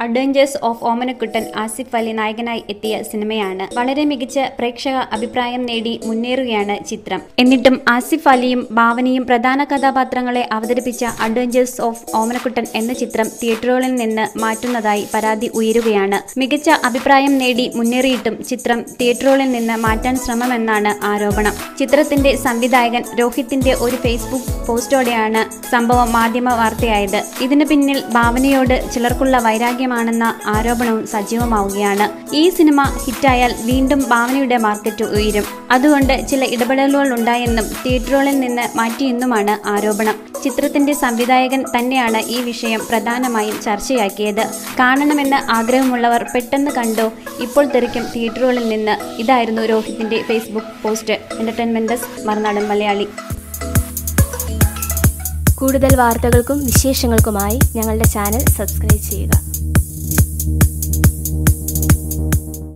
Adventures of Omanakuttan Asif Ali നായകനായി എത്തിയ സിനിമയാണ്. വളരെ മികച്ച പ്രേക്ഷക അഭിപ്രായം നേടി മുന്നേറുകയാണ് ചിത്രം. എന്നിട്ടും ആസിഫ് അലിയും ഭാവനയും പ്രധാന കഥാപാത്രങ്ങളെ അവതരിപ്പിച്ച അഡ്വഞ്ചേഴ്സ് ഓഫ് ഓമനക്കുട്ടൻ എന്ന ചിത്രം തിയേറ്ററുകളിൽ നിന്ന് മാറ്റുന്നതായി പരാതി ഉയരുകയാണ്. മികച്ച അഭിപ്രായം നേടി മുന്നേറിയിട്ടും ചിത്രം തിയേറ്ററുകളിൽ നിന്ന് മാറ്റാൻ ശ്രമമെന്നാണ് ആരോപണം. ചിത്രത്തിന്റെ സംവിധായകൻ രോഹിത്തിന്റെ ഒരു ഫേസ്ബുക്ക് പോസ്റ്റോടെയാണ് സംഭവം മാധ്യമ വാർത്തയായത്. ഇതിനു പിന്നിൽ ഭാവനയോട് ചിലർക്കുള്ള വൈരാഗ്യമാണെന്ന ആരോപണവും സജീവമാവുകയാണ്. ഈ സിനിമ ഹിറ്റായാൽ വീണ്ടും ഭാവനയുടെ മാർക്കറ്റ് ഉയരും. അതുകൊണ്ട് ചില ഇടപെടലുകൾ ഉണ്ടായെന്നും തിയേറ്ററുകളിൽ നിന്ന് മാറ്റിയെന്നുമാണ് ആരോപണം. ചിത്രത്തിന്റെ സംവിധായകൻ തന്നെയാണ് ഈ വിഷയം പ്രധാനമായും ചർച്ചയാക്കിയത്. കാണണമെന്ന് ആഗ്രഹമുള്ളവർ പെട്ടെന്ന് കണ്ടോ, ഇപ്പോൾ തെറിക്കും തിയേറ്ററുകളിൽ നിന്ന്. ഇതായിരുന്നു രോഹിത്തിന്റെ Facebook post. Entertainment desk, Marunadan Malayali. കൂടുതൽ വാർത്തകൾക്കും വിശേഷങ്ങൾക്കുമായി ഞങ്ങളുടെ ചാനൽ സബ്സ്ക്രൈബ് ചെയ്യുക.